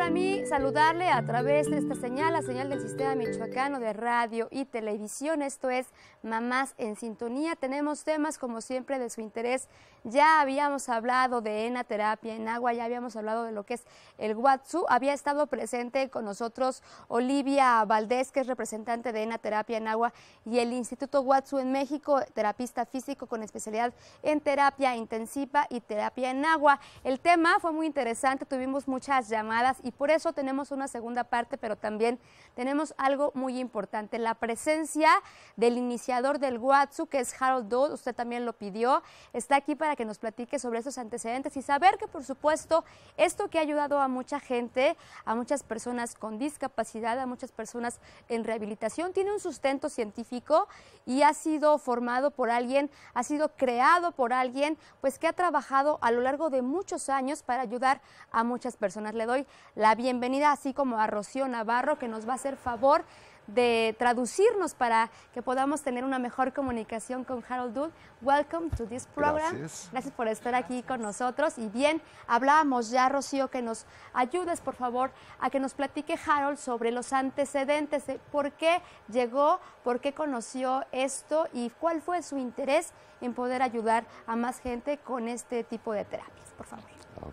para mí saludarle a través de esta señal, la señal del Sistema Michoacano de Radio y Televisión. Esto es Mamás en Sintonía. Tenemos temas, como siempre, de su interés. Ya habíamos hablado de enaterapia en agua, ya habíamos hablado de lo que es el Watsu. Había estado presente con nosotros Olivia Valdés, que es representante de enaterapia en agua y el Instituto Watsu en México, terapista físico con especialidad en terapia intensiva y terapia en agua. El tema fue muy interesante, tuvimos muchas llamadas y por eso tenemos una segunda parte, pero también tenemos algo muy importante, la presencia del iniciador del Watsu, que es Harold Dodd. Usted también lo pidió, está aquí para que nos platique sobre esos antecedentes y saber que, por supuesto, esto que ha ayudado a mucha gente, a muchas personas con discapacidad, a muchas personas en rehabilitación, tiene un sustento científico y ha sido formado por alguien, ha sido creado por alguien, pues que ha trabajado a lo largo de muchos años para ayudar a muchas personas. Le doy la bienvenida, así como a Rocío Navarro, que nos va a hacer favor de traducirnos para que podamos tener una mejor comunicación con Harold Dodd. Welcome to this program. Gracias por estar aquí con nosotros. Y bien, hablábamos ya, Rocío, que nos ayudes, por favor, a que nos platique Harold sobre los antecedentes de por qué llegó, por qué conoció esto y cuál fue su interés en poder ayudar a más gente con este tipo de terapias. Por favor.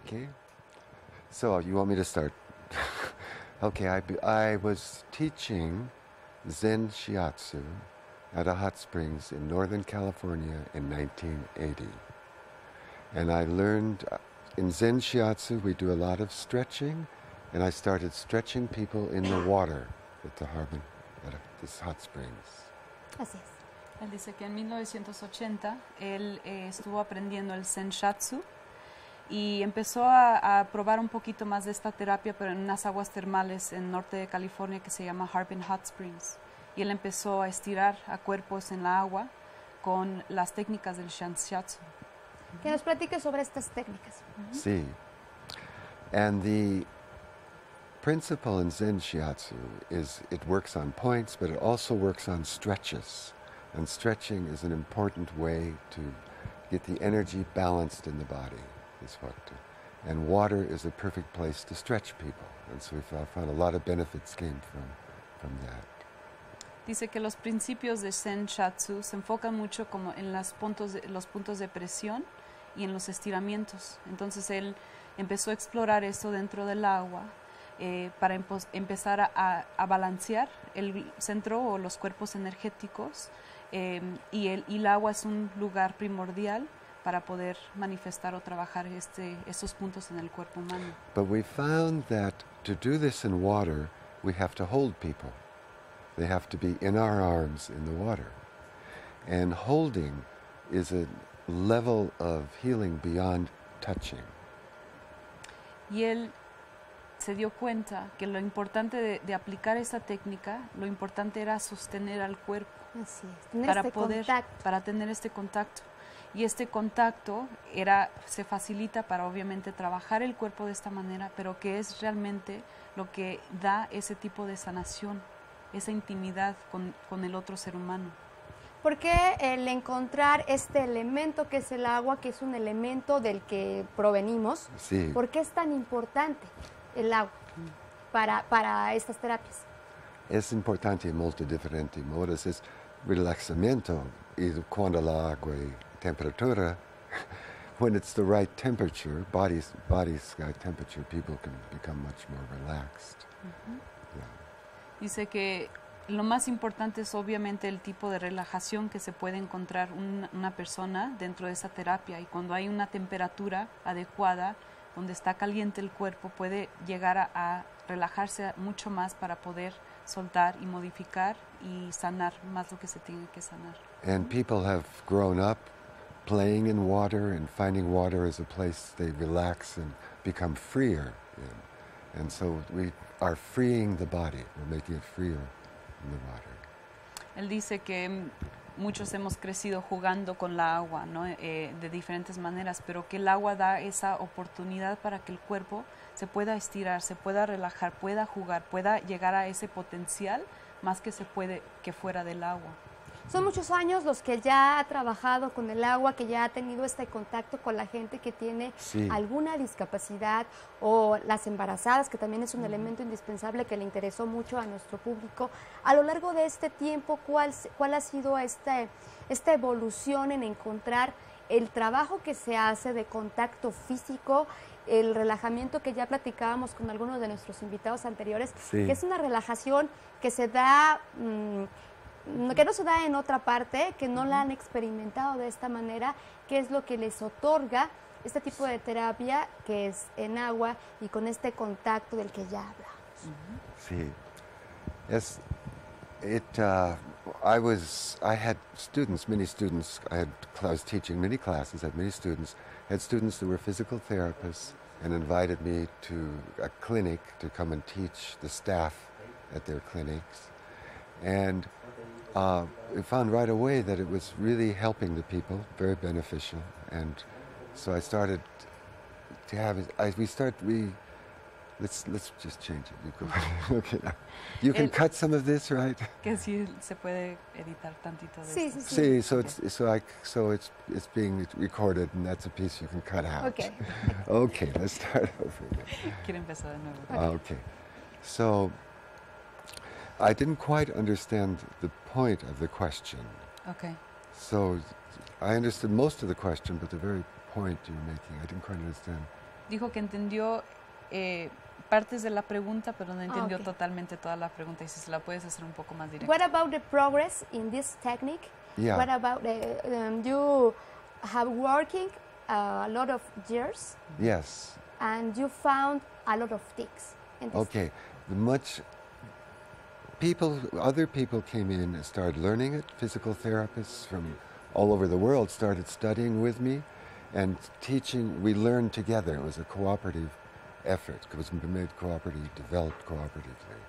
Okay. So, you want me to start? Okay, I was teaching Zen Shiatsu at a hot springs in Northern California in 1980. And I learned, in Zen Shiatsu we do a lot of stretching, and I started stretching people in the water at this hot springs. Así es. Él dice que en 1980 él estuvo aprendiendo el Zen Shiatsu y empezó a probar un poquito más de esta terapia, pero en unas aguas termales en norte de California que se llama Harbin Hot Springs. Y él empezó a estirar a cuerpos en la agua con las técnicas del Zen Shiatsu. Que nos platique sobre estas técnicas. Sí. And the principle in Zen Shiatsu is it works on points, but it also works on stretches. And stretching is an important way to get the energy balanced in the body. And water is a perfect place to stretch people, and so we found a lot of benefits came from that. Dice que los principios de Zen Shiatsu se enfocan mucho como en los puntos de presión y en los estiramientos. Entonces él empezó a explorar esto dentro del agua para empezar a balancear el centro o los cuerpos energéticos y el agua es un lugar primordial para poder manifestar o trabajar estos puntos en el cuerpo humano. But we found that to do this in water, we have to hold people. They have to be in our arms in the water. And holding is a level of healing beyond touching. Y él se dio cuenta que lo importante de aplicar esta técnica, lo importante era sostener al cuerpo. Así es, tener para tener este contacto. Y este contacto se facilita para obviamente trabajar el cuerpo de esta manera, pero que es realmente lo que da ese tipo de sanación, esa intimidad con el otro ser humano. ¿Por qué el encontrar este elemento que es el agua, que es un elemento del que provenimos? Sí. ¿Por qué es tan importante el agua para estas terapias? Es importante en muchos diferentes modos. Es relaxamiento y cuando la agua temperatura, when it's the right temperature, body sky temperature, people can become much more relaxed. Yeah. Dice que lo más importante es obviamente el tipo de relajación que se puede encontrar una persona dentro de esa terapia, y cuando hay una temperatura adecuada, donde está caliente el cuerpo, puede llegar a relajarse mucho más para poder soltar y modificar y sanar más lo que se tiene que sanar. And people have grown up playing in water and finding water as a place they relax and become freer in. And so we are freeing the body. We're making it freer in the water. Él dice que muchos hemos crecido jugando con la agua, ¿no? De diferentes maneras, pero que el agua da esa oportunidad para que el cuerpo se pueda estirar, se pueda relajar, pueda jugar, pueda llegar a ese potencial más que se puede que fuera del agua. Son muchos años los que ya ha trabajado con el agua, que ya ha tenido este contacto con la gente que tiene Sí. alguna discapacidad o las embarazadas, que también es un elemento indispensable que le interesó mucho a nuestro público. A lo largo de este tiempo, ¿cuál ha sido esta evolución en encontrar el trabajo que se hace de contacto físico, el relajamiento que ya platicábamos con algunos de nuestros invitados anteriores, Sí. que es una relajación que se da, que no se da en otra parte, que no la han experimentado de esta manera, que es lo que les otorga este tipo de terapia que es en agua y con este contacto del que ya hablamos? Sí. Yes, I had students, many students. I was teaching many classes, I had many students. I had students that were physical therapists and invited me to a clinic to come and teach the staff at their clinics. And we found right away that it was really helping the people, very beneficial. And so I started to have, let's just change it. You go. Okay. You can cut some of this, right? Que sí se puede editar tantito de Sí, esto. sí, See, sí. so it's being recorded, and that's a piece you can cut out. Ok. Okay, let's start over again. Quiero empezar de nuevo. Okay. So I didn't quite understand the point of the question. Okay. So I understood most of the question, but the very point you're making, I didn't quite understand. Dijo que entendió partes de la pregunta, pero no entendió ok. totalmente toda la pregunta. Y si se la puedes hacer un poco más directa. What about the progress in this technique? Yeah. What about you have working a lot of years Yes. and you found a lot of things in this. Okay. Other people came in and started learning it. Physical therapists from all over the world started studying with me and teaching. We learned together. It was a cooperative effort. It was made cooperative, developed cooperatively.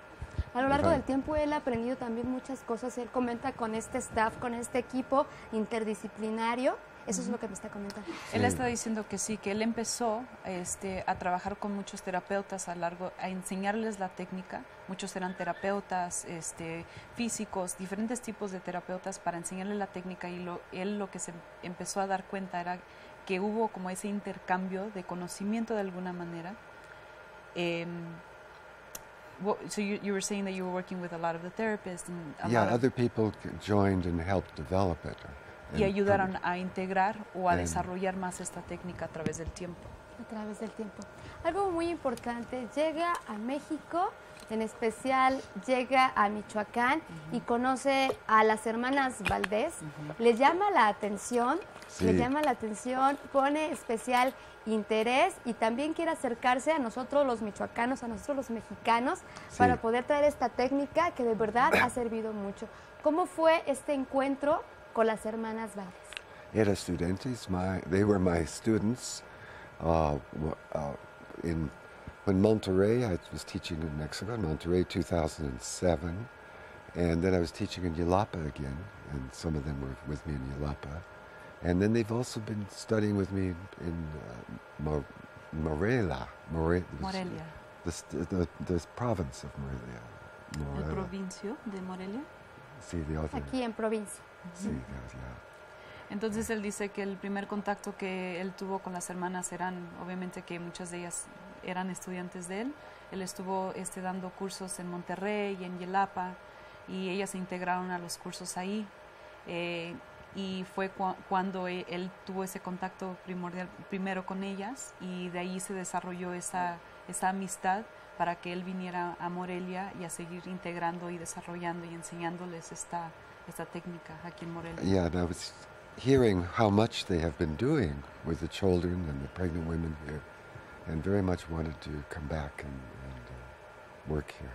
A lo largo del tiempo él ha aprendido también muchas cosas. Él comenta con este staff, con este equipo interdisciplinario. Eso es lo que me está comentando. Él está diciendo que sí, que él empezó a trabajar con muchos terapeutas a enseñarles la técnica. Muchos eran terapeutas, físicos, diferentes tipos de terapeutas para enseñarles la técnica, y él lo que se empezó a dar cuenta era que hubo como ese intercambio de conocimiento de alguna manera. So you were saying that you were working with a lot of the therapists and Other people joined and helped develop it. Y ayudaron a integrar o a desarrollar más esta técnica a través del tiempo. A través del tiempo. Algo muy importante, llega a México, en especial llega a Michoacán y conoce a las hermanas Valdés. Le llama la atención, pone especial interés y también quiere acercarse a nosotros los michoacanos, a nosotros los mexicanos, para poder traer esta técnica que de verdad ha servido mucho. ¿Cómo fue este encuentro con las hermanas Valdés? Era estudiantes, they were my students. When Monterrey, I was teaching in Mexico, in Monterrey 2007, and then I was teaching in Yelapa again, and some of them were with me in Yelapa. And then they've also been studying with me in Morelia. The province of Morelia. ¿El provincio de Morelia? Sí, the other. Aquí en provincia. Sí, yeah. Entonces él dice que el primer contacto que él tuvo con las hermanas eran, obviamente que muchas de ellas eran estudiantes de él. Él estuvo dando cursos en Monterrey y en Yelapa, y ellas se integraron a los cursos ahí. Y fue cuando él tuvo ese contacto primero con ellas, y de ahí se desarrolló esa amistad para que él viniera a Morelia y a seguir integrando y desarrollando y enseñándoles esta técnica aquí en Morelia. Yeah, and I was hearing how much they have been doing with the children and the pregnant women here, and very much wanted to come back and work here.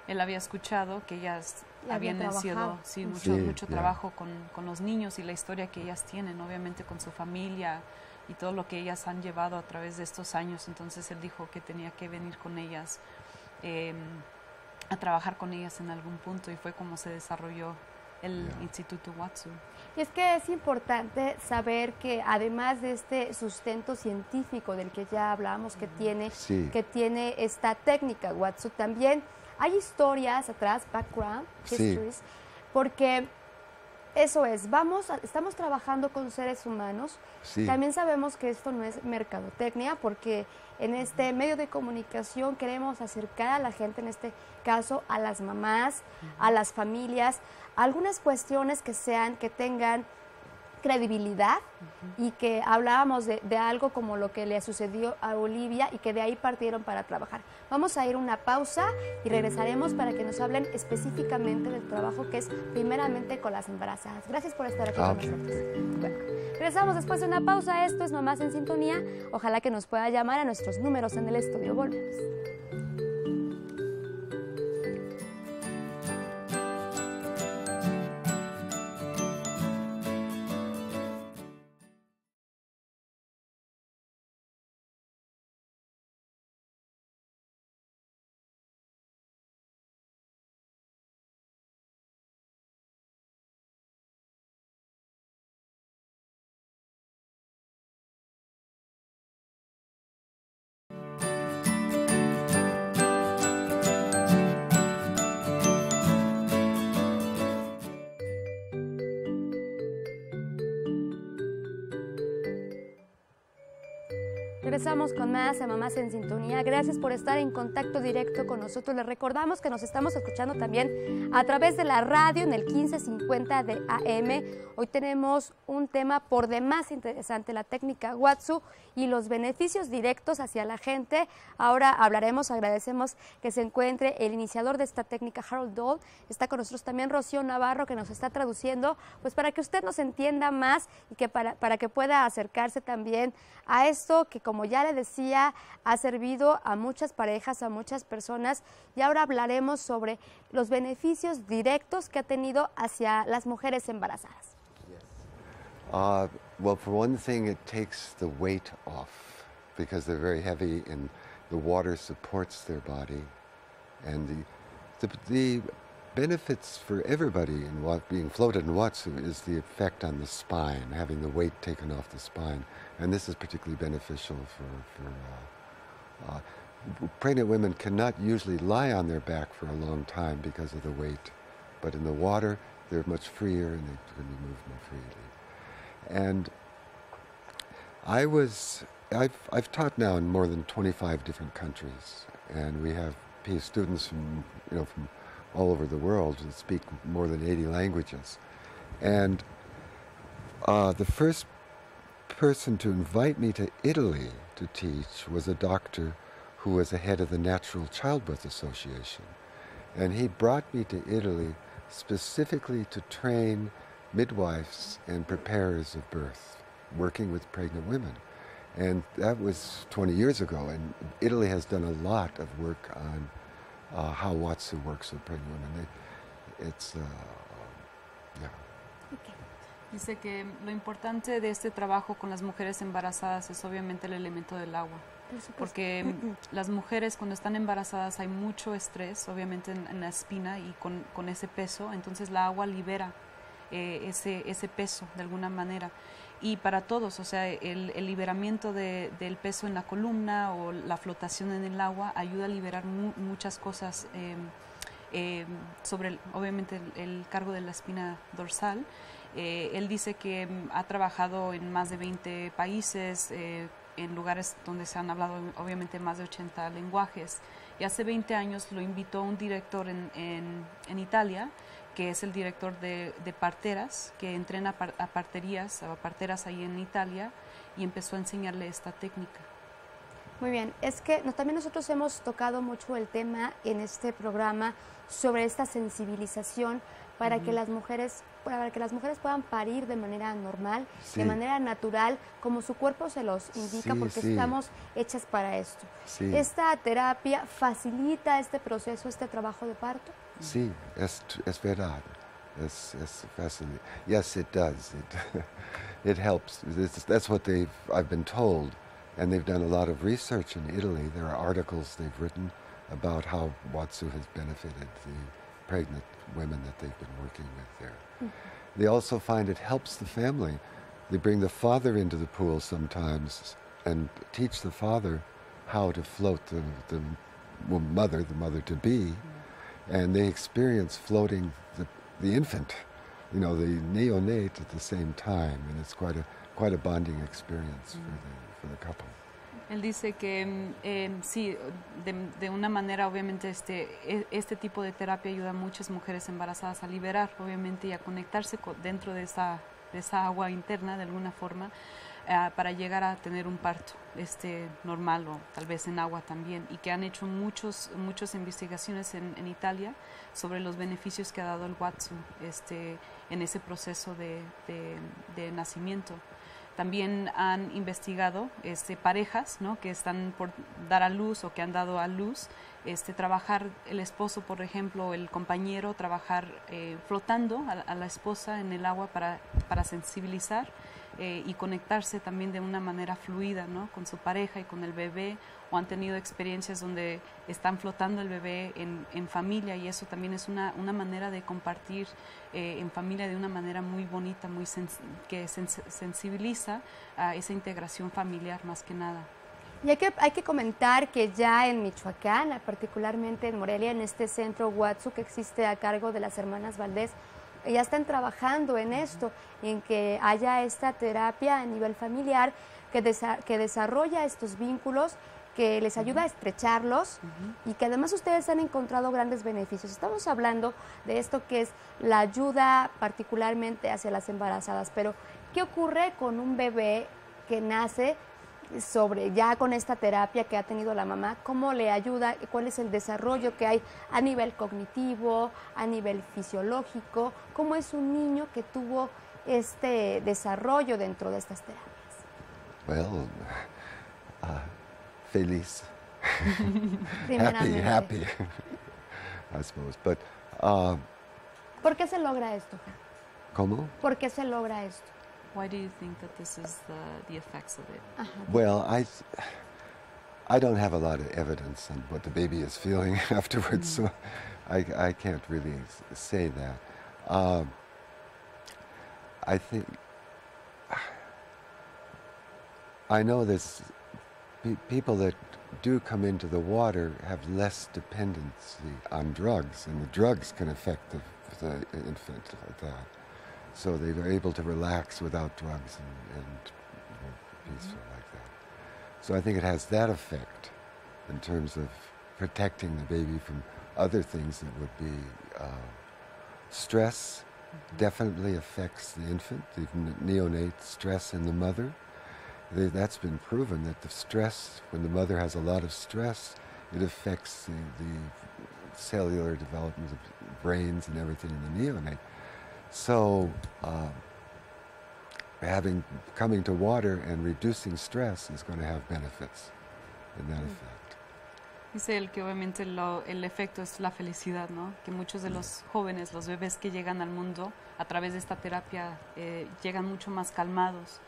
Él había escuchado que ellas habían sido mucho Yeah. trabajo con los niños, y la historia que ellas tienen, obviamente con su familia y todo lo que ellas han llevado a través de estos años. Entonces él dijo que tenía que venir con ellas, a trabajar con ellas en algún punto, y fue como se desarrolló el Instituto Watsu. Y es que es importante saber que además de este sustento científico del que ya hablamos que tiene esta técnica Watsu, también hay historias atrás, background, histories, porque Eso es, estamos trabajando con seres humanos. Sí. También sabemos que esto no es mercadotecnia, porque en este medio de comunicación queremos acercar a la gente, en este caso a las mamás, a las familias, algunas cuestiones que tengan credibilidad y que hablábamos de algo como lo que le sucedió a Olivia y que de ahí partieron para trabajar. Vamos a ir a una pausa y regresaremos para que nos hablen específicamente del trabajo que es primeramente con las embarazadas. Gracias por estar aquí con nosotros. Bueno, regresamos después de una pausa. Esto es Mamás en Sintonía. Ojalá que nos pueda llamar a nuestros números en el estudio. Volvemos. Regresamos con más a Mamás en Sintonía. Gracias por estar en contacto directo con nosotros. Les recordamos que nos estamos escuchando también a través de la radio en el 1550 de AM. Hoy tenemos un tema por demás interesante, la técnica Watsu y los beneficios directos hacia la gente. Ahora agradecemos que se encuentre el iniciador de esta técnica, Harold Dole. Está con nosotros también Rocío Navarro, que nos está traduciendo, pues para que usted nos entienda más y que para que pueda acercarse también a esto que, como ya le decía, ha servido a muchas parejas, a muchas personas, y ahora hablaremos sobre los beneficios directos que ha tenido hacia las mujeres embarazadas. Well, for one thing, it takes the weight off because they're very heavy and the water supports their body. And the benefits for everybody in being floated in Watsu is the effect on the spine, having the weight taken off the spine. And this is particularly beneficial for pregnant women cannot usually lie on their back for a long time because of the weight. But in the water, they're much freer and they can be moved more freely. And I've taught now in more than 25 different countries, and we have students from all over the world that speak more than 80 languages. And the first person to invite me to Italy to teach was a doctor who was the head of the Natural Childbirth Association. And he brought me to Italy specifically to train midwives and preparers of birth, working with pregnant women. And that was 20 years ago, and Italy has done a lot of work on how Watsu works with pregnant women. Dice que lo importante de este trabajo con las mujeres embarazadas es obviamente el elemento del agua. Porque las mujeres cuando están embarazadas hay mucho estrés, obviamente en la espina y con ese peso, entonces la agua libera ese peso de alguna manera. Y para todos, o sea, el liberamiento del peso en la columna o la flotación en el agua ayuda a liberar muchas cosas sobre, obviamente, el cargo de la espina dorsal. Él dice que ha trabajado en más de 20 países, en lugares donde se han hablado, obviamente, más de 80 lenguajes. Y hace 20 años lo invitó un director en Italia, que es el director de parteras, que entrena a parteras ahí en Italia, y empezó a enseñarle esta técnica. Muy bien, es que también nosotros hemos tocado mucho el tema en este programa sobre esta sensibilización para que las mujeres puedan parir de manera normal, de manera natural, como su cuerpo se los indica, porque estamos hechas para esto. ¿Esta terapia facilita este proceso, este trabajo de parto? Sí, es verdad. Es fascinating. Yes, it does. It helps. That's what I've been told, and they've done a lot of research in Italy. There are articles they've written about how Watsu has benefited the pregnant women that they've been working with there. They also find it helps the family. They bring the father into the pool sometimes and teach the father how to float the mother-to-be, and they experience floating the infant you know, the neonate at the same time, and it's quite a bonding experience for the couple. Él dice que sí, de una manera obviamente este tipo de terapia ayuda a muchas mujeres embarazadas a liberar obviamente y a conectarse dentro de esa agua interna de alguna forma para llegar a tener un parto normal o tal vez en agua también, y que han hecho muchas investigaciones en Italia sobre los beneficios que ha dado el Watsu en ese proceso de nacimiento. También han investigado parejas, ¿no?, que están por dar a luz o que han dado a luz, trabajar el esposo, por ejemplo, el compañero, trabajar flotando a la esposa en el agua para sensibilizar y conectarse también de una manera fluida, ¿no?, con su pareja y con el bebé, o han tenido experiencias donde están flotando el bebé en familia, y eso también es una manera de compartir en familia de una manera muy bonita, que sensibiliza a esa integración familiar más que nada. Y hay que comentar que ya en Michoacán, particularmente en Morelia, en este centro Watsu que existe a cargo de las hermanas Valdés, ya están trabajando en esto, en que haya esta terapia a nivel familiar que desarrolla estos vínculos, que les ayuda a estrecharlos y que además ustedes han encontrado grandes beneficios. Estamos hablando de esto que es la ayuda particularmente hacia las embarazadas, pero ¿qué ocurre con un bebé que nace ya con esta terapia que ha tenido la mamá? ¿Cómo le ayuda? ¿Cuál es el desarrollo que hay a nivel cognitivo, a nivel fisiológico? ¿Cómo es un niño que tuvo este desarrollo dentro de estas terapias? Well, feliz. happy, I suppose. But, ¿por qué se logra esto? ¿Cómo? ¿Por qué se logra esto? Why do you think that this is the effects of it? Well, I don't have a lot of evidence on what the baby is feeling afterwards, so I can't really say that. I think I know there's people that do come into the water have less dependency on drugs, and the drugs can affect the infant like that. So they are able to relax without drugs and peaceful like that. So I think it has that effect in terms of protecting the baby from other things that would be stress. Definitely affects the infant, the neonate stress in the mother. That's been proven that the stress, when the mother has a lot of stress, it affects the cellular development of brains and everything in the neonate. So coming to water and reducing stress is going to have benefits in that effect. Dice él que obviamente el efecto es la felicidad, ¿no? Que muchos de los jóvenes, los bebés que llegan al mundo a través de esta terapia llegan mucho más calmados.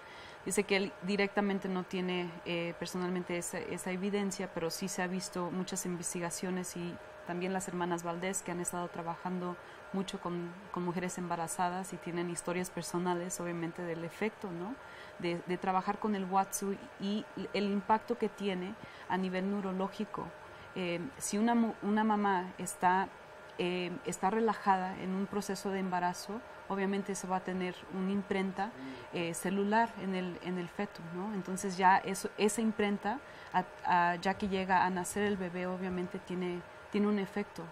Dice que él directamente no tiene personalmente esa evidencia, pero sí se ha visto muchas investigaciones, y también las hermanas Valdés, que han estado trabajando mucho con mujeres embarazadas y tienen historias personales obviamente del efecto, ¿no?, de trabajar con el Watsu y el impacto que tiene a nivel neurológico. Si una mamá está relajada en un proceso de embarazo, obviamente eso va a tener una imprenta celular en el feto, ¿no? Entonces ya esa imprenta, ya que llega a nacer el bebé, obviamente tiene un efecto.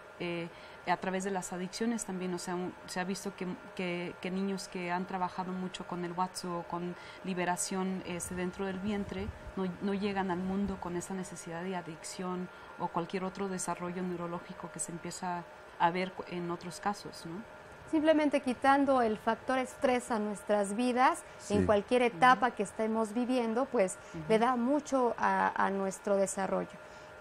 A través de las adicciones también, o sea, se ha visto que niños que han trabajado mucho con el Watsu o con liberación dentro del vientre no llegan al mundo con esa necesidad de adicción o cualquier otro desarrollo neurológico que se empieza a ver en otros casos, ¿no? Simplemente quitando el factor estrés a nuestras vidas, sí, en cualquier etapa que estemos viviendo, pues le da mucho a nuestro desarrollo.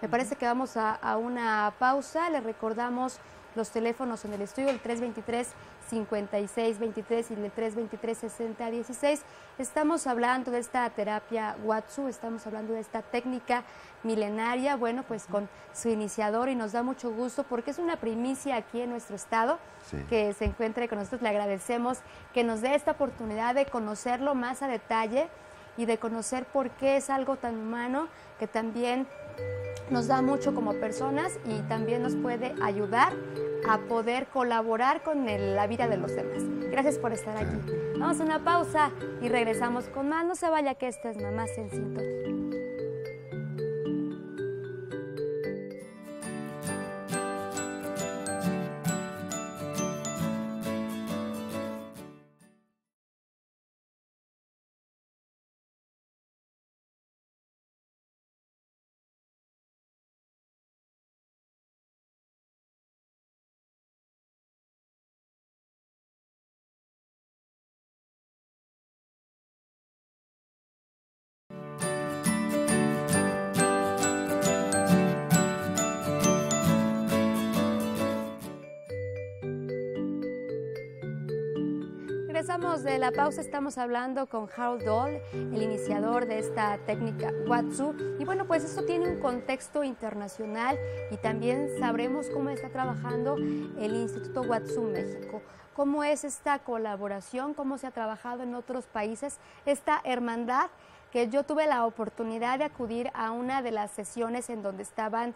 Me parece que vamos a una pausa. Les recordamos los teléfonos en el estudio, el 323-5623 y el 323-6016. Estamos hablando de esta terapia Watsu, estamos hablando de esta técnica milenaria, bueno, pues con su iniciador, y nos da mucho gusto porque es una primicia aquí en nuestro estado, sí, que se encuentre con nosotros. Le agradecemos que nos dé esta oportunidad de conocerlo más a detalle y de conocer por qué es algo tan humano que también nos da mucho como personas y también nos puede ayudar a poder colaborar con la vida de los demás. Gracias por estar aquí. Vamos a una pausa y regresamos con más. No se vaya, que esta es Mamás en Sintonía. Regresamos de la pausa, estamos hablando con Harold Dahl, el iniciador de esta técnica Watsu. Y bueno, pues esto tiene un contexto internacional y también sabremos cómo está trabajando el Instituto Watsu México. Cómo es esta colaboración, cómo se ha trabajado en otros países, esta hermandad, que yo tuve la oportunidad de acudir a una de las sesiones en donde estaban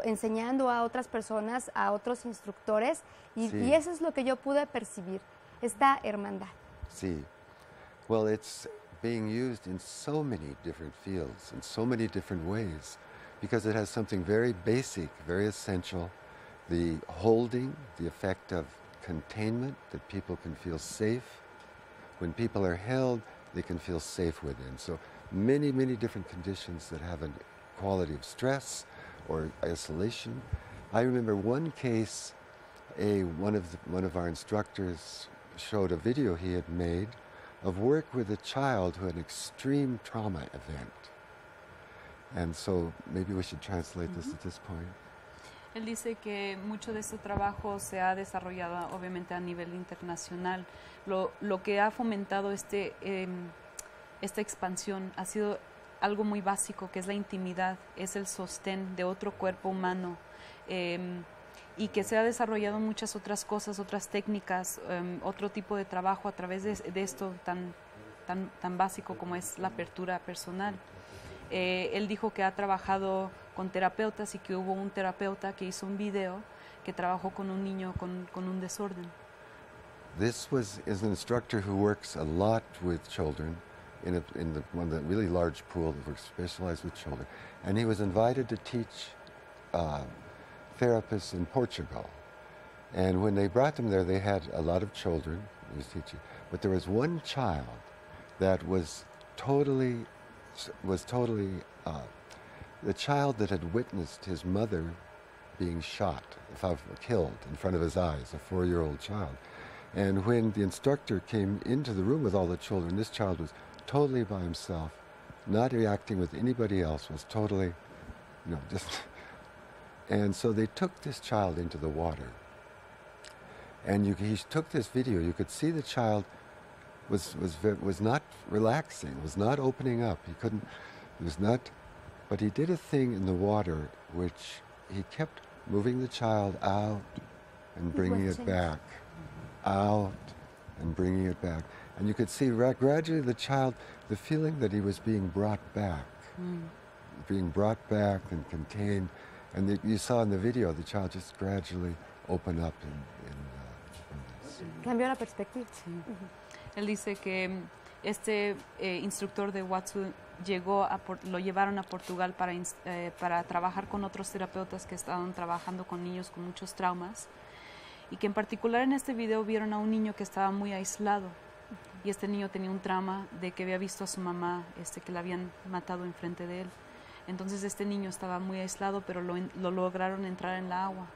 enseñando a otras personas, a otros instructores, y eso es lo que yo pude percibir. Esta hermandad. See, well, it's being used in so many different fields, in so many different ways, because it has something very basic, very essential, the holding, the effect of containment, that people can feel safe. When people are held, they can feel safe within. So many, many different conditions that have a quality of stress or isolation. I remember one case, one of our instructors showed a video he had made of work with a child who had an extreme trauma event. And so maybe we should translate this at this point. Él dice que mucho de este trabajo se ha desarrollado obviamente a nivel internacional. Lo que ha fomentado esta expansión ha sido algo muy básico, que es la intimidad, es el sostén de otro cuerpo humano. Y que se ha desarrollado muchas otras cosas, otras técnicas, otro tipo de trabajo a través de esto tan básico como es la apertura personal. Él dijo que ha trabajado con terapeutas y que hubo un terapeuta que hizo un video que trabajó con un niño con un desorden. This is an instructor who works a lot with children in one of the really large pool that works specialized with children. And he was invited to teach therapists in Portugal. And when they brought them there, they had a lot of children he was teaching. But there was one child that was totally the child that had witnessed his mother being shot, killed in front of his eyes, a 4-year-old child. And when the instructor came into the room with all the children, this child was totally by himself, not reacting with anybody else, was totally, just... And so they took this child into the water. And he took this video. You could see the child was not relaxing, was not opening up. But he did a thing in the water which he kept moving the child out and bringing it back, out and bringing it back. And you could see gradually the feeling that he was being brought back and contained. And you saw in the video the child just gradually open up from this. Cambió la perspectiva. Sí. Él dice que este instructor de Watsu lo llevaron a Portugal para trabajar con otros terapeutas que estaban trabajando con niños con muchos traumas, y que en particular en este video vieron a un niño que estaba muy aislado, y este niño tenía un trauma de que había visto a su mamá que la habían matado enfrente de él. Entonces este niño estaba muy aislado, pero lo lograron entrar en la agua.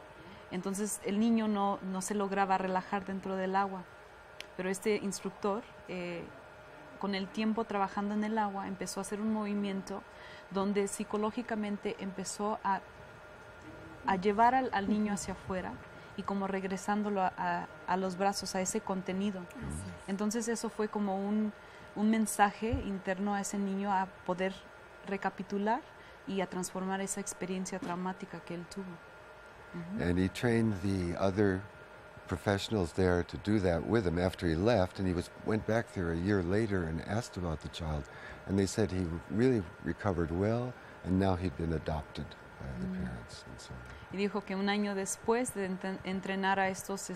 Entonces el niño no se lograba relajar dentro del agua, pero este instructor, con el tiempo trabajando en el agua, empezó a hacer un movimiento donde psicológicamente empezó a llevar al niño hacia afuera y como regresándolo a los brazos, a ese contenido. Entonces eso fue como un mensaje interno a ese niño a poder recapitular y a transformar esa experiencia traumática que él tuvo. And he trained the other professionals there to do that with him after he left, and he went back there a year later and asked about the child, and they said he really recovered well, and now he'd been adopted the parents and so on. Y dijo que un año después de entrenar a estos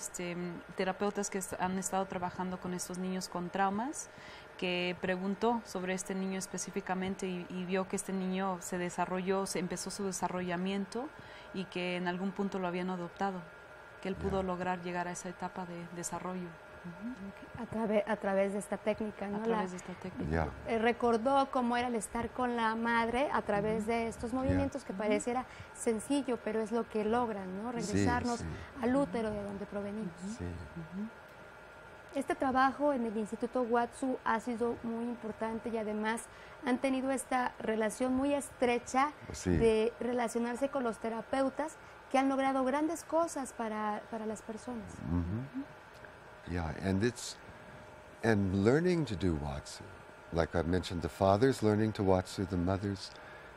terapeutas que han estado trabajando con estos niños con traumas, que preguntó sobre este niño específicamente y vio que este niño se desarrolló, empezó su desarrollamiento y que en algún punto lo habían adoptado, que él pudo lograr llegar a esa etapa de desarrollo. A través de esta técnica, ¿no? A través de esta técnica. Yeah. Recordó cómo era el estar con la madre a través de estos movimientos que pareciera sencillo, pero es lo que logran, ¿no? Regresarnos al útero de donde provenimos. Sí. Este trabajo en el Instituto Watsu ha sido muy importante y además han tenido esta relación muy estrecha de relacionarse con los terapeutas que han logrado grandes cosas para las personas. Yeah, and learning to do Watsu, like I mentioned, the fathers learning to Watsu, the mothers,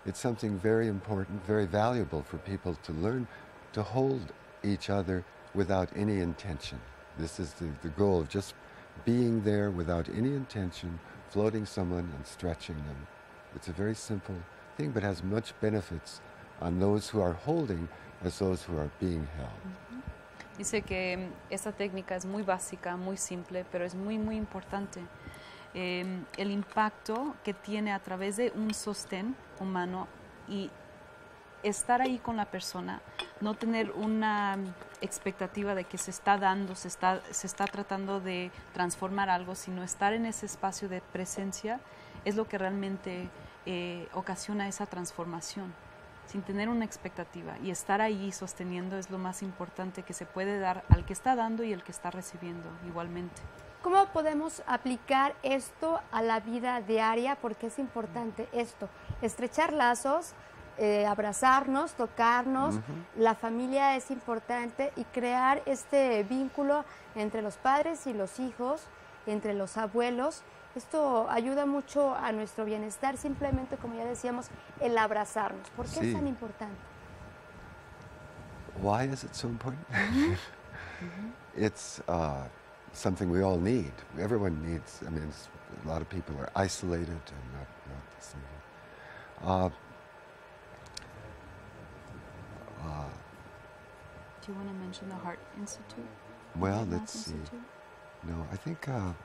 it's something very important, very valuable for people to learn to hold each other without any intention. This is the goal of just being there without any intention, floating someone and stretching them. It's a very simple thing, but has much benefits on those who are holding as those who are being held. Dice que esta técnica es muy básica, muy simple, pero es muy, muy importante. El impacto que tiene a través de un sostén humano y estar ahí con la persona, no tener una expectativa de que se está dando, se está tratando de transformar algo, sino estar en ese espacio de presencia, es lo que realmente ocasiona esa transformación, sin tener una expectativa. Y estar ahí sosteniendo es lo más importante que se puede dar al que está dando y el que está recibiendo igualmente. ¿Cómo podemos aplicar esto a la vida diaria? Porque es importante esto, estrechar lazos, abrazarnos, tocarnos, la familia es importante y crear este vínculo entre los padres y los hijos, entre los abuelos. Esto ayuda mucho a nuestro bienestar, simplemente, como ya decíamos, el abrazarnos. ¿Por qué es tan importante? Why is it so important? It's something we all need. Everyone needs. I mean, a lot of people are isolated and not the same. Do you want to mention the Heart Institute? Well, let's see. No, I think...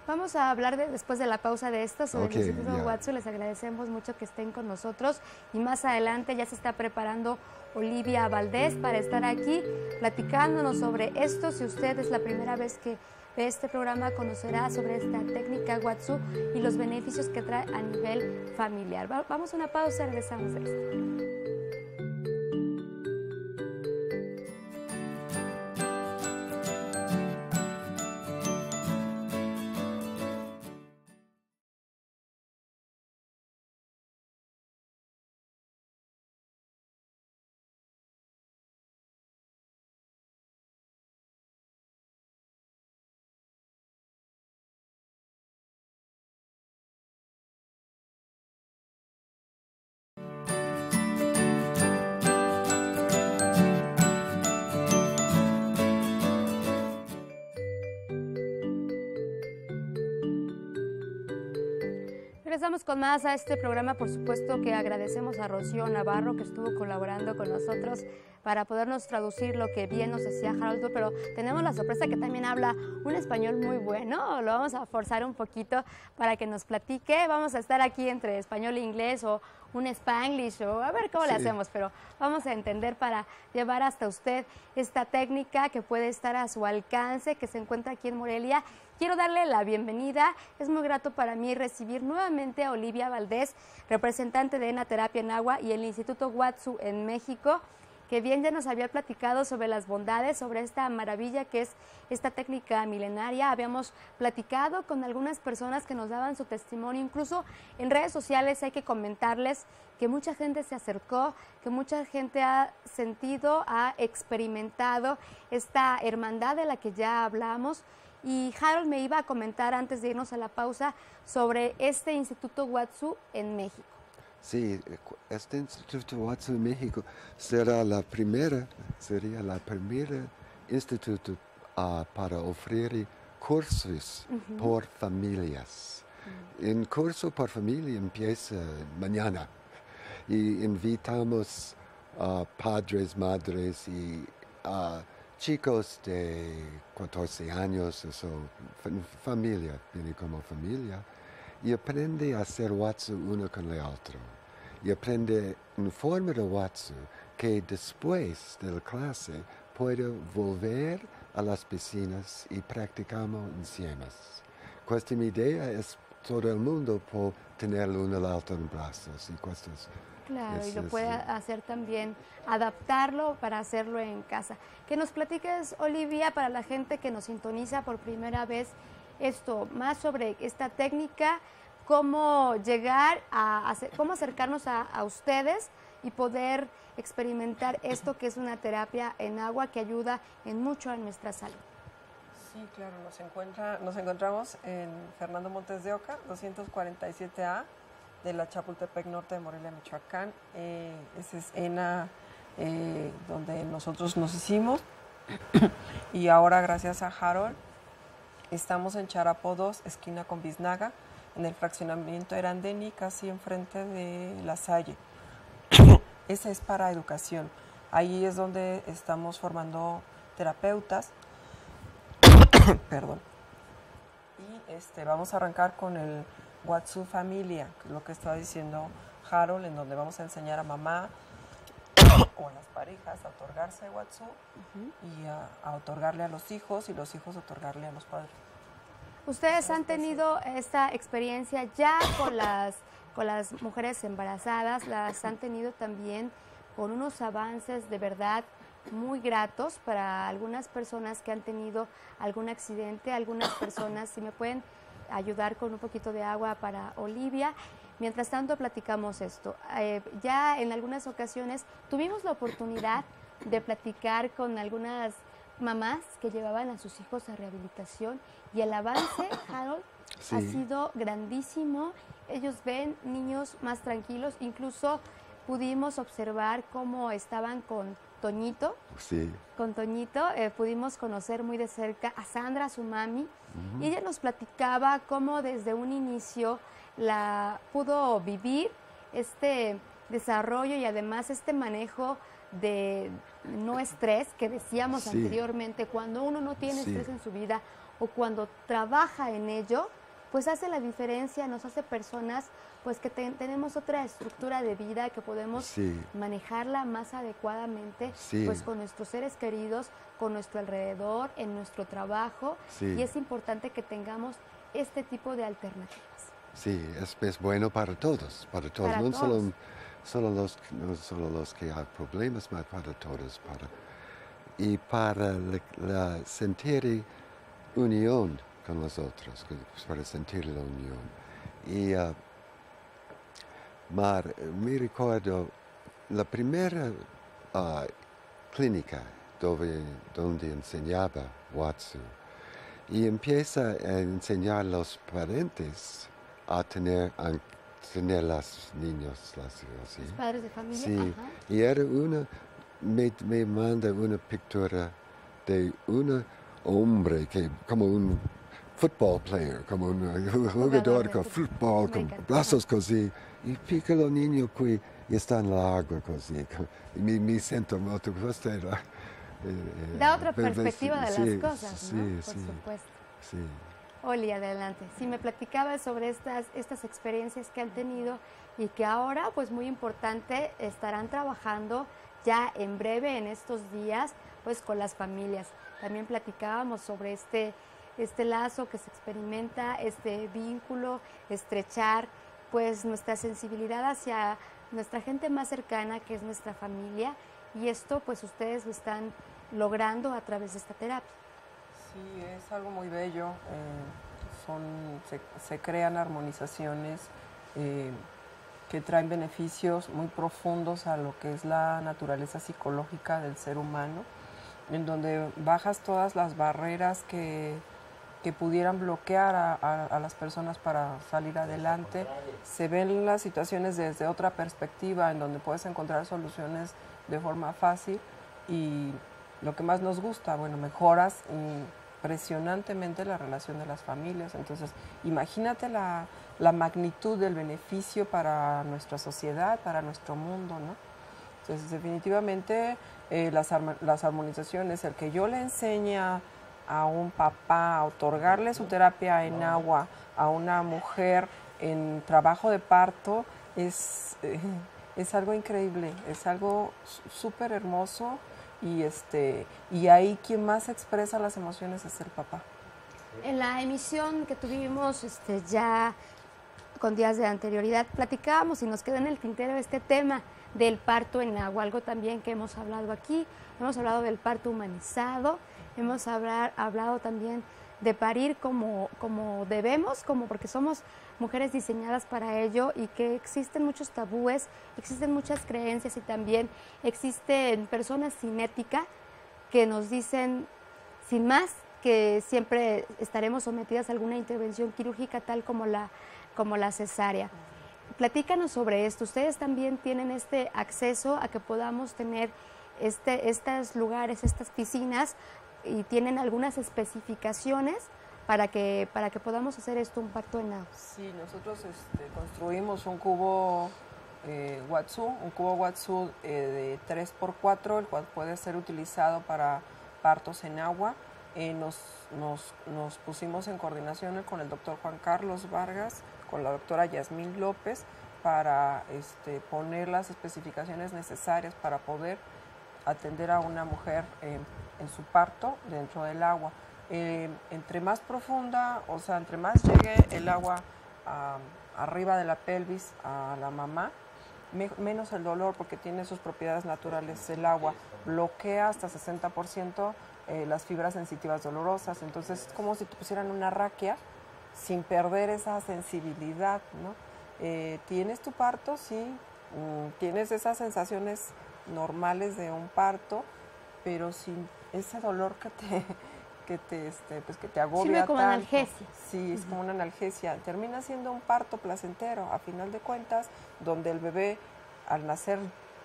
Vamos a hablar después de la pausa de esto sobre el Instituto Watsu. Les agradecemos mucho que estén con nosotros y más adelante ya se está preparando Olivia Valdés para estar aquí platicándonos sobre esto. Si usted es la primera vez que ve este programa, conocerá sobre esta técnica Watsu y los beneficios que trae a nivel familiar. Vamos a una pausa y regresamos a esto. Regresamos con más a este programa. Por supuesto que agradecemos a Rocío Navarro que estuvo colaborando con nosotros para podernos traducir lo que bien nos decía Haroldo, pero tenemos la sorpresa que también habla un español muy bueno. Lo vamos a forzar un poquito para que nos platique. Vamos a estar aquí entre español e inglés o un Spanglish o a ver cómo le hacemos, pero vamos a entender para llevar hasta usted esta técnica que puede estar a su alcance, que se encuentra aquí en Morelia. Quiero darle la bienvenida. Es muy grato para mí recibir nuevamente a Olivia Valdés, representante de Enaterapia en Agua y el Instituto Watsu en México, que bien ya nos había platicado sobre las bondades, sobre esta maravilla que es esta técnica milenaria. Habíamos platicado con algunas personas que nos daban su testimonio, incluso en redes sociales hay que comentarles que mucha gente se acercó, que mucha gente ha sentido, ha experimentado esta hermandad de la que ya hablamos. Y Harold me iba a comentar antes de irnos a la pausa sobre este Instituto Watsu en México. Sí, este Instituto Watsu en México sería la primera instituto para ofrecer cursos por familias. El curso por familia empieza mañana y invitamos padres, madres y chicos de 14 años, eso, familia, viene como familia, y aprende a hacer watsu uno con el otro. Y aprende una forma de watsu que después de la clase puede volver a las piscinas y practicamos encima. Esta mi idea es todo el mundo por tener uno al alto en brazos y cosas. Claro, y lo puede hacer también, adaptarlo para hacerlo en casa. Que nos platiques, Olivia, para la gente que nos sintoniza por primera vez, esto, más sobre esta técnica, cómo llegar a hacer, cómo acercarnos a ustedes y poder experimentar esto que es una terapia en agua que ayuda en mucho a nuestra salud. Sí, claro, nos encontramos en Fernando Montes de Oca, 247A, de la Chapultepec Norte de Morelia, Michoacán. Ese es ENA, donde nosotros nos hicimos. Y ahora, gracias a Harold, estamos en Charapo 2, esquina con Biznaga, en el fraccionamiento Erandeni, casi enfrente de La Salle. Ese es para educación. Ahí es donde estamos formando terapeutas. Perdón. Y vamos a arrancar con el Watsu Familia, que es lo que estaba diciendo Harold, en donde vamos a enseñar a mamá o a las parejas a otorgarse Watsu y a otorgarle a los hijos y los hijos otorgarle a los padres. ¿Ustedes han tenido esta experiencia ya con las mujeres embarazadas? ¿Las han tenido también con unos avances de verdad muy gratos para algunas personas que han tenido algún accidente? Algunas personas, si me pueden ayudar con un poquito de agua para Olivia. Mientras tanto, platicamos esto. Ya en algunas ocasiones tuvimos la oportunidad de platicar con algunas mamás que llevaban a sus hijos a rehabilitación y el avance, Harold, Sí. ha sido grandísimo. Ellos ven niños más tranquilos, incluso pudimos observar cómo estaban con Toñito. Sí. Con Toñito pudimos conocer muy de cerca a Sandra, su mami, y ella nos platicaba cómo desde un inicio pudo vivir este desarrollo y además este manejo de no estrés que decíamos Sí. anteriormente. Cuando uno no tiene Sí. estrés en su vida o cuando trabaja en ello, pues hace la diferencia, nos hace personas pues que tenemos otra estructura de vida, que podemos Sí. manejarla más adecuadamente, Sí. pues con nuestros seres queridos, con nuestro alrededor, en nuestro trabajo, Sí. y es importante que tengamos este tipo de alternativas. Sí, es bueno para todos, Para no todos. no solo los que hay problemas, mas para todos, y para sentir unión con los otros, para sentir la unión. Y me recuerdo la primera clínica donde enseñaba Watsu y empieza a enseñar a los parentes a tener las niños, así. Los padres de familia. Sí, Ajá. y era me manda una pintura de un hombre que como un football player, como un jugador de con fútbol, Me con encanta. brazos così, y piccolo niño qui está en la agua così. Mi siento molto, questa era, Da otra per- perspectiva de sí, las cosas, sí, ¿no? Por sí, supuesto. sí. Oli, adelante. Si me platicabas sobre estas experiencias que han tenido y que ahora, pues muy importante, estarán trabajando ya en breve, en estos días, pues con las familias. También platicábamos sobre este lazo que se experimenta, este vínculo, estrechar, pues nuestra sensibilidad hacia nuestra gente más cercana, que es nuestra familia, y esto, pues ustedes lo están logrando a través de esta terapia. Sí, es algo muy bello. Se crean armonizaciones que traen beneficios muy profundos a lo que es la naturaleza psicológica del ser humano, en donde bajas todas las barreras que pudieran bloquear a las personas para salir adelante. Se ven las situaciones desde otra perspectiva, en donde puedes encontrar soluciones de forma fácil y lo que más nos gusta, bueno, mejoras impresionantemente la relación de las familias. Entonces, imagínate la magnitud del beneficio para nuestra sociedad, para nuestro mundo, ¿no? Entonces, definitivamente las armonizaciones, el que yo le enseñe a un papá a otorgarle su terapia en agua a una mujer en trabajo de parto es algo increíble, es algo súper hermoso y ahí quien más expresa las emociones es el papá. En la emisión que tuvimos ya con días de anterioridad platicábamos y nos quedó en el tintero este tema del parto en agua, algo también que hemos hablado aquí. Hemos hablado del parto humanizado, hemos hablado también de parir como debemos, porque somos mujeres diseñadas para ello y que existen muchos tabúes, existen muchas creencias y también existen personas sin ética que nos dicen sin más que siempre estaremos sometidas a alguna intervención quirúrgica tal como la cesárea. Platícanos sobre esto. Ustedes también tienen este acceso a que podamos tener estos lugares, estas piscinas, y tienen algunas especificaciones para que podamos hacer esto un parto en agua. Sí, nosotros construimos un cubo Watsu de 3x4, el cual puede ser utilizado para partos en agua. Nos pusimos en coordinación con el doctor Juan Carlos Vargas, con la doctora Yasmín López, para poner las especificaciones necesarias para poder atender a una mujer en su parto dentro del agua. Entre más profunda, o sea, entre más llegue el agua arriba de la pelvis a la mamá, menos el dolor, porque tiene sus propiedades naturales. El agua bloquea hasta 60% las fibras sensitivas dolorosas, entonces es como si te pusieran una raquia sin perder esa sensibilidad, ¿no? ¿Tienes tu parto? Sí, tienes esas sensaciones normales de un parto, pero sin ese dolor que te agobia. Sirve como tanto. analgesia. Sí, es como una analgesia. Termina siendo un parto placentero, a final de cuentas, donde el bebé al nacer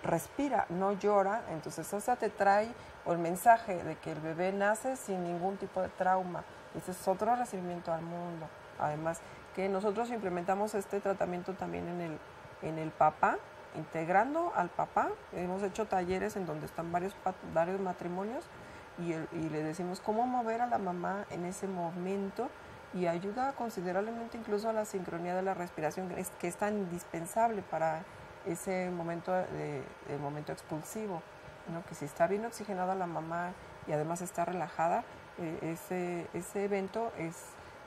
respira, no llora, entonces esa te trae el mensaje de que el bebé nace sin ningún tipo de trauma. Ese es otro recibimiento al mundo. Además, que nosotros implementamos este tratamiento también en el papá, integrando al papá. Hemos hecho talleres en donde están varios matrimonios y le decimos cómo mover a la mamá en ese momento, y ayuda considerablemente incluso a la sincronía de la respiración, que es tan indispensable para ese momento, el momento expulsivo, ¿no? Que si está bien oxigenada la mamá y además está relajada, ese evento es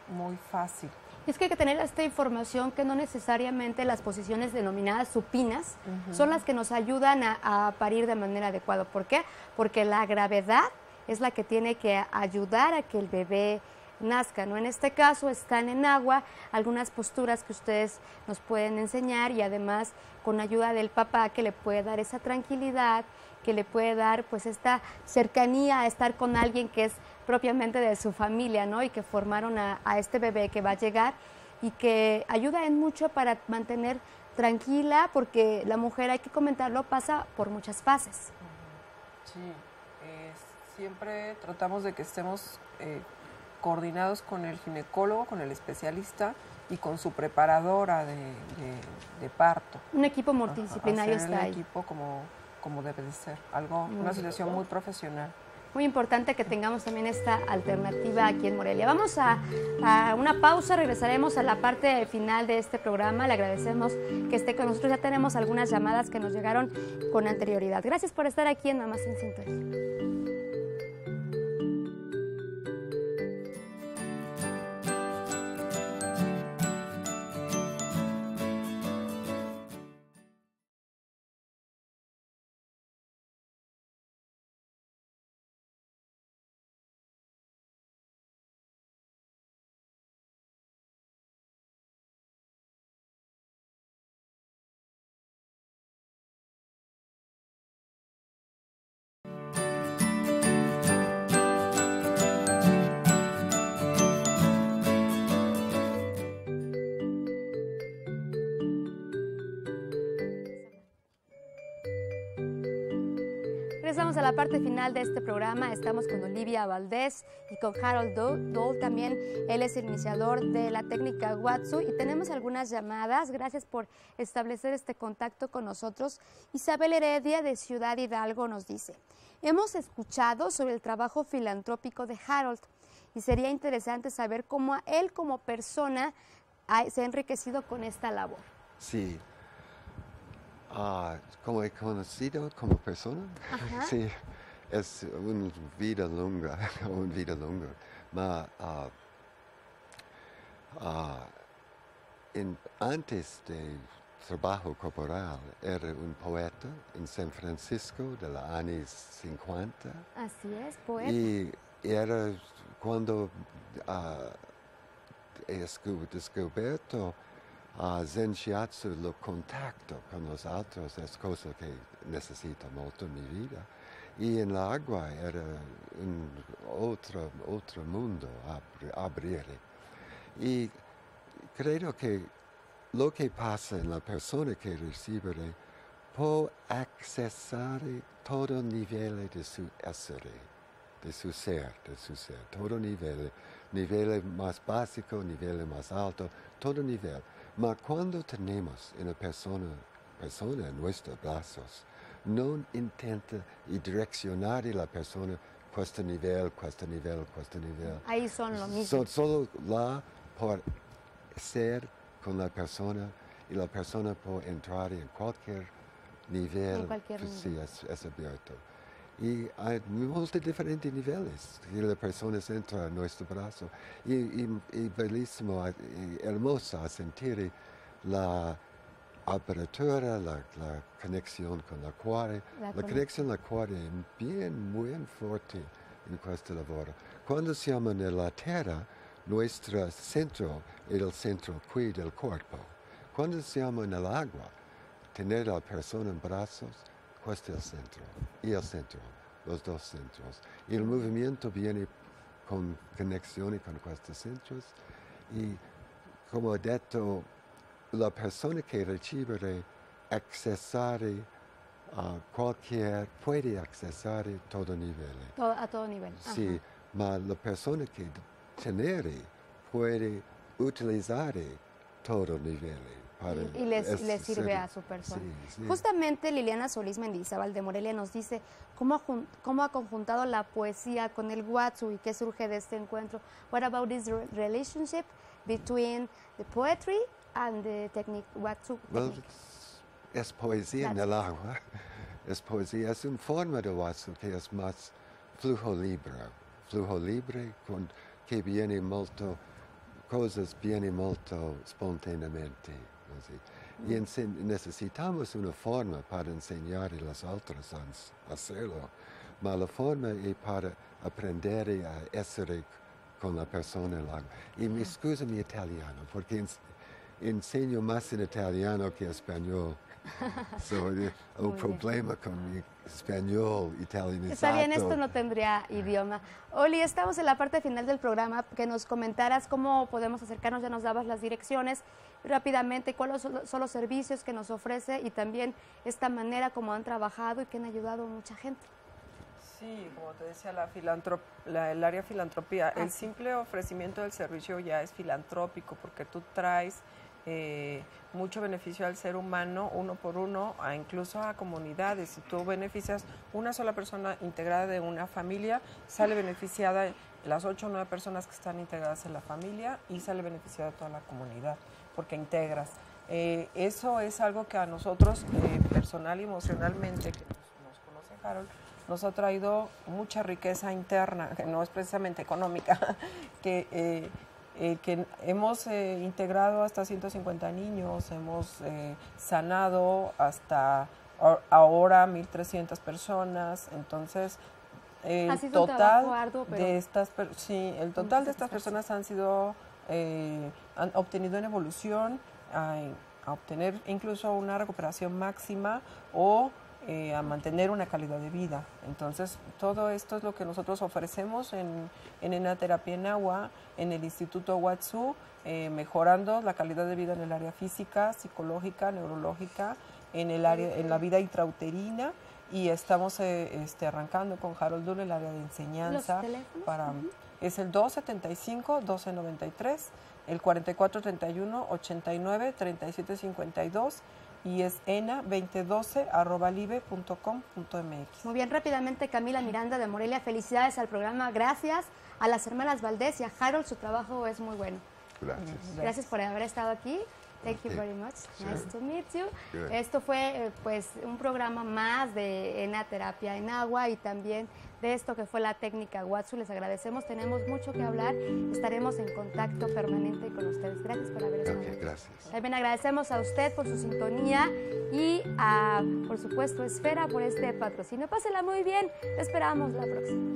muy fácil. Es que hay que tener esta información que no necesariamente las posiciones denominadas supinas son las que nos ayudan a parir de manera adecuada. ¿Por qué? Porque la gravedad es la que tiene que ayudar a que el bebé nazca, ¿no? En este caso están en agua, algunas posturas que ustedes nos pueden enseñar, y además con ayuda del papá, que le puede dar esa tranquilidad, que le puede dar pues esta cercanía a estar con alguien que es propiamente de su familia, ¿no? Y que formaron a este bebé que va a llegar, y que ayuda en mucho para mantener tranquila, porque la mujer, hay que comentarlo, pasa por muchas fases. Sí, siempre tratamos de que estemos coordinados con el ginecólogo, con el especialista y con su preparadora de parto. Un equipo multidisciplinario está ahí. Un equipo como debe de ser, una situación muy profesional. Muy importante que tengamos también esta alternativa aquí en Morelia. Vamos a una pausa, regresaremos a la parte final de este programa. Le agradecemos que esté con nosotros. Ya tenemos algunas llamadas que nos llegaron con anterioridad. Gracias por estar aquí en Mamás en Sintonía. Regresamos a la parte final de este programa. Estamos con Olivia Valdés y con Harold Dole también. Él es el iniciador de la técnica Watsu y tenemos algunas llamadas. Gracias por establecer este contacto con nosotros. Isabel Heredia de Ciudad Hidalgo nos dice: hemos escuchado sobre el trabajo filantrópico de Harold y sería interesante saber cómo él como persona se ha enriquecido con esta labor. Sí. Como he conocido como persona, sí, es una vida larga, antes de trabajo corporal era un poeta en San Francisco de los años 50. Así es, poeta. Y era cuando he descubierto Zen Shiatsu, lo contacto con los otros es cosa que necesito mucho en mi vida. Y en la agua era un otro mundo abrir. Y creo que lo que pasa en la persona que recibe puede accesar todo nivel de su ser, todo nivel más básico, nivel más alto, todo nivel. Pero cuando tenemos una persona en nuestros brazos, no intenta direccionar a la persona este nivel. Ahí son lo mismo. Solo por ser con la persona y la persona puede entrar en cualquier nivel. Sí, es abierto. Y hay muchos diferentes niveles y la persona entra en nuestro brazo. Y bellísimo y hermoso a sentir la apertura, la conexión con la cuore. La conexión con la cuore es muy fuerte en esta labor. Cuando siamo en la tierra, nuestro centro es el centro qui del cuerpo. Cuando siamo en el agua, tener a la persona en brazos, este es el centro y el centro, los dos centros. Y el movimiento viene con conexión con estos centros. Y como he dicho, la persona que recibe accesar puede accesar a todo nivel. A todo nivel. Sí, pero la persona que tiene puede utilizar todo nivel. Y le sirve a su persona. Sí. Justamente Liliana Solís Mendizábal de Morelia nos dice cómo ha conjuntado la poesía con el Watsu y qué surge de este encuentro. What about this relationship between the poetry and the technique Watsu? Well, es poesía en el agua. Es poesía, es una forma de Watsu que es más flujo libre que viene molto, cosas vienen molto espontáneamente. Y necesitamos una forma para enseñar a los otros a hacerlo, pero la forma es para aprender a ser con la persona. Y me excusa mi italiano, porque enseño más en italiano que español. El problema con mi español italianizado. Está bien, esto no tendría idioma. Oli, estamos en la parte final del programa, que nos comentaras cómo podemos acercarnos, ya nos dabas las direcciones rápidamente, cuáles son los servicios que nos ofrece y también esta manera como han trabajado y que han ayudado a mucha gente. Sí, como te decía, el área filantropía, el simple ofrecimiento del servicio ya es filantrópico porque tú traes mucho beneficio al ser humano, uno por uno, incluso a comunidades. Si tú beneficias una sola persona integrada de una familia, sale beneficiada las 8 o 9 personas que están integradas en la familia y sale beneficiada toda la comunidad, porque integras. Eso es algo que a nosotros, personal y emocionalmente, que nos conoce Harold, nos ha traído mucha riqueza interna, que no es precisamente económica, que hemos integrado hasta 150 niños, hemos sanado hasta ahora 1,300 personas. Entonces, el total de estas personas han obtenido una evolución, a obtener incluso una recuperación máxima o a mantener una calidad de vida. Entonces, todo esto es lo que nosotros ofrecemos en Enaterapia en Agua, en el Instituto Watsu, mejorando la calidad de vida en el área física, psicológica, neurológica, en la vida intrauterina y estamos arrancando con Harold Dull el área de enseñanza. ¿Los teléfonos? Para, es el 275-1293, el 4431-89-3752 y es ena2012@live.com.mx. Muy bien, rápidamente Camila Miranda de Morelia, felicidades al programa, gracias a las hermanas Valdés y a Harold, su trabajo es muy bueno. Gracias. Gracias por haber estado aquí. Thank you very much. Nice to meet you. Good. Esto fue pues un programa más de ENA Terapia en Agua y también de esto que fue la técnica Watsu. Les agradecemos, tenemos mucho que hablar. Estaremos en contacto permanente con ustedes. Gracias por haber estado aquí. Gracias. También agradecemos a usted por su sintonía y a, por supuesto, Esfera por este patrocinio. Pásela muy bien. Te esperamos la próxima.